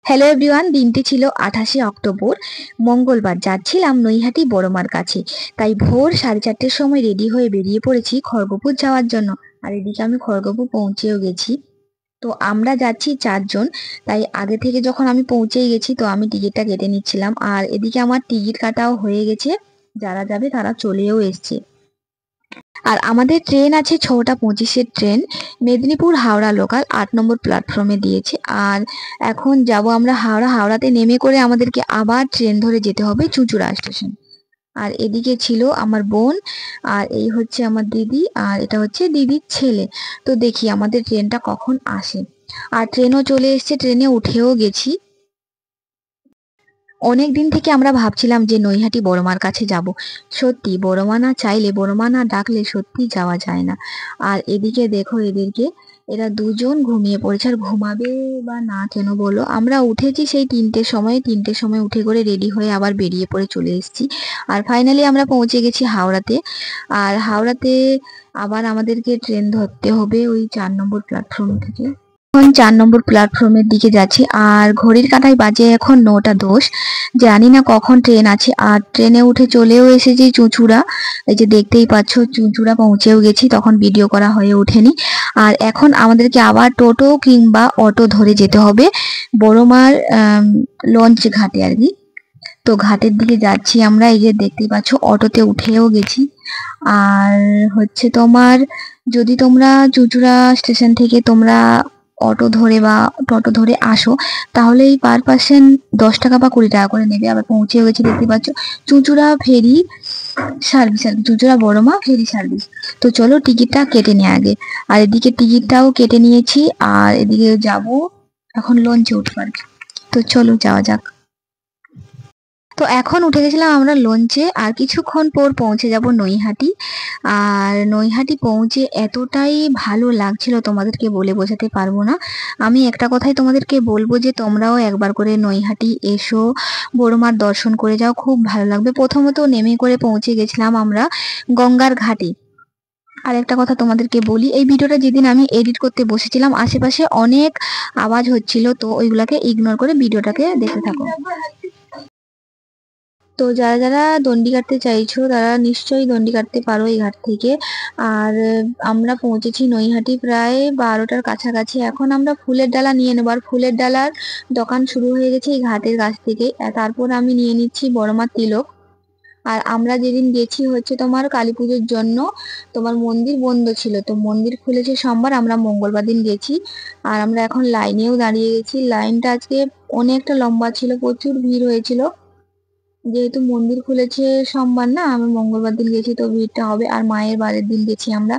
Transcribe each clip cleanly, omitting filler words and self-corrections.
Hello everyone, দিনটি ছিল 28শে October, মঙ্গলবার। যাচ্ছিলাম নৈহাটি বড়মার কাছে। তাই ভোর 4:30টার সময় রেডি হয়ে বেরিয়ে পড়েছি খড়গপুর যাওয়ার জন্য। আর এদিকে আমি খড়গপুর পৌঁছেও গেছি। তো আমরা যাচ্ছি 4 জন। তাই আগে থেকে যখন আমি পৌঁছেই গেছি, তো আমি টিকিটটা কেটে নিচ্ছিলাম। আর এদিকে আমার টিকিট কাটাও হয়ে গেছে, যারা যাবে তারা চলেও এসছে। আর আমাদের ট্রেন আছে 6টা 25-এর ট্রেন, মেদিনীপুর হাওড়া লোকাল 8 নম্বর প্ল্যাটফর্মে দিয়েছে। আর এখন যাব আমরা হাওড়াতে নেমে করে আমাদেরকে আবার ট্রেন ধরে যেতে হবে চুঁচুড়া স্টেশন। আর এদিকে ছিল আমার বোন, আর এই হচ্ছে আমার দিদি, আর এটা হচ্ছে দিদির ছেলে। তো দেখি আমাদের ট্রেনটা কখন আসে। আর ট্রেনও চলে এসছে, ট্রেনে উঠেও গেছি। অনেক দিন থেকে আমরা ভাবছিলাম যে নৈহাটি বড়মার কাছে যাব। সত্যি বড়মা না চাইলে, বড়মা না ডাকলে সত্যি যাওয়া যায় না। আর এদিকে দেখো এদেরকে, এরা দুজন ঘুমিয়ে পড়েছে। আর ঘুমাবে বা না কেন বলো, আমরা উঠেছি সেই 3টের সময় উঠে করে রেডি হয়ে আবার বেরিয়ে পড়ে চলে এসেছি। আর ফাইনালি আমরা পৌঁছে গেছি হাওড়াতে। আর হাওড়াতে আবার আমাদেরকে ট্রেন ধরতে হবে ওই 4 নম্বর প্ল্যাটফর্ম থেকে। এখন 4 নম্বর প্ল্যাটফর্মের দিকে যাচ্ছি। আর ঘড়ির কাঁটায় বাজে এখন 9টা 10। জানি না কখন ট্রেন আছে। আর ট্রেনে উঠে চলেও এসেছি চুঁচুড়া। এই যে দেখতেই পাচ্ছ, চুঁচুড়া পৌঁছেও গেছি, তখন ভিডিও করা হয়ে ওঠেনি। আর এখন আমাদেরকে আবার টোটো কিংবা অটো ধরে যেতে হবে বড়মার লঞ্চ ঘাটে আর কি। তো ঘাটের দিকে যাচ্ছি আমরা। এই যে দেখতেই পাচ্ছ, অটোতে উঠেও গেছি। আর হচ্ছে তোমার, যদি তোমরা চুঁচুড়া স্টেশন থেকে তোমরা অটো ধরে বা টোটো ধরে আসো, তাহলে এই পার পার্সন 10 টাকা বা 20 টাকা করে নেবে। আবার পৌঁছেও গেছি, দেখতে পাচ্ছ চুঁচুড়া ফেরি সার্ভিস আর কি, চুঁচুড়া বড়মা ফেরি সার্ভিস। তো চলো টিকিটটা কেটে নিয়ে আগে। আর এদিকে টিকিটটাও কেটে নিয়েছি। আর এদিকে যাব এখন লঞ্চে উঠবার। তো চলো যাওয়া যাক। তো এখন উঠে গেছিলাম আমরা লঞ্চে। আর কিছুক্ষণ পর পৌঁছে যাব নৈহাটি। আর নৈহাটি পৌঁছে এতটাই ভালো লাগছিল, তোমাদেরকে বলে বোঝাতে পারবো না। আমি একটা কথাই তোমাদেরকে বলবো যে তোমরাও একবার করে নৈহাটি এসো, বড়মার দর্শন করে যাও, খুব ভালো লাগবে। প্রথমত নেমে করে পৌঁছে গেছিলাম আমরা গঙ্গার ঘাটে। আর একটা কথা তোমাদেরকে বলি, এই ভিডিওটা যেদিন আমি এডিট করতে বসেছিলাম, আশেপাশে অনেক আওয়াজ হচ্ছিল, তো ওইগুলাকে ইগনোর করে ভিডিওটাকে দেখতে থাকো। তো যারা যারা দণ্ডি কাটতে চাইছো তারা নিশ্চয়ই দণ্ডি কাটতে পারো এই ঘাট থেকে। আর আমরা পৌঁছেছি নৈহাটি প্রায় 12টার কাছাকাছি। এখন আমরা ফুলের ডালা নিয়ে নেবো। আর ফুলের ডালার দোকান শুরু হয়ে গেছে এই ঘাটের কাছ থেকে। তারপর আমি নিয়ে নিচ্ছি বড়মার তিলক। আর আমরা যেদিন গেছি হচ্ছে তোমার কালী পুজোর জন্য, তোমার মন্দির বন্ধ ছিল, তো মন্দির খুলেছে সোমবার, আমরা মঙ্গলবার দিন গেছি। আর আমরা এখন লাইনেও দাঁড়িয়ে গেছি। লাইনটা আজকে অনেকটা লম্বা ছিল, প্রচুর ভিড় হয়েছিল। যেহেতু মন্দির খুলেছে সোমবার না, আমি মঙ্গলবার দিন গেছি, তো ভিড়টা হবে। আর মায়ের বারের দিন গেছি আমরা।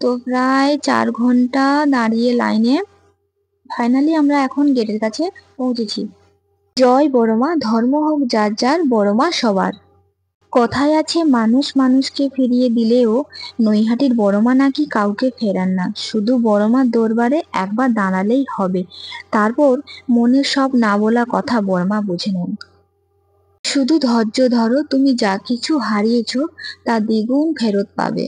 তো প্রায় 4 ঘন্টা দাঁড়িয়ে লাইনে ফাইনালি আমরা এখন গেটের কাছে পৌঁছেছি। জয় বড়মা, ধর্ম হোক যার যার, বড়মা সবার। কথায় আছে, মানুষ মানুষকে ফিরিয়ে দিলেও নৈহাটির বড়মা নাকি কাউকে ফেরান না। শুধু বড়মার দরবারে একবার দাঁড়ালেই হবে, তারপর মনের সব না বলা কথা বড়মা বুঝে নেন। শুধু ধৈর্য ধরো, তুমি যা কিছু হারিয়েছো তা দ্বিগুণ ফেরত পাবে।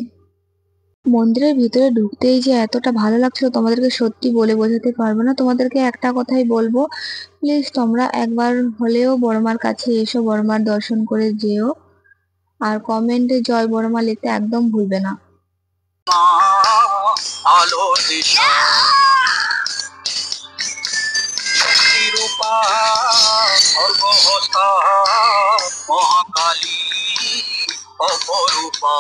মন্দিরের ভিতরে ঢুকতেই যে এতটা ভালো লাগছিল, তোমাদেরকে সত্যি বলে বোঝাতে পারবো না। তোমাদেরকে একটা কথাই বলবো, প্লিজ তোমরা একবার হলেও বড়মার কাছে এসো, বড়মার দর্শন করে যেও। আর কমেন্টে জয় বড়মা লিখতে একদম ভুলবে না। মহাকালী অপরূপা,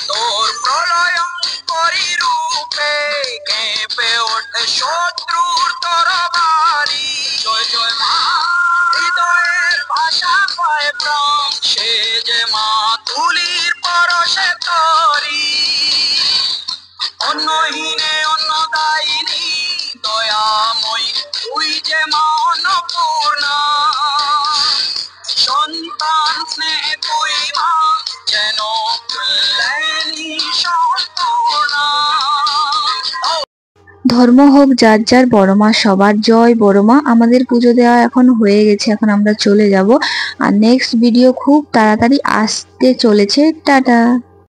তোর প্রলয়ঙ্করী রূপে কেঁপে ওঠে শত্রুর তরবারি। জয় জয় মা, হৃদয়ের ভাষা পায় প্রাণ, সে যে মা তুলির পরশে তরি। অন্নহীনে অন্নদায়িনী, দয়াময়ী তুই যে মা অন্নপূর্ণা। সন্তান স্নেহে তুই মা, যেন কল্যাণী সম্পূর্ণা। ধর্ম হোক যার যার, বড়মা সবার। জয় বড়মা। আমাদের পুজো দেওয়া এখন হয়ে গেছে, এখন আমরা চলে যাব। আর নেক্সট ভিডিও খুব তাড়াতাড়ি আসতে চলেছে। টাটা।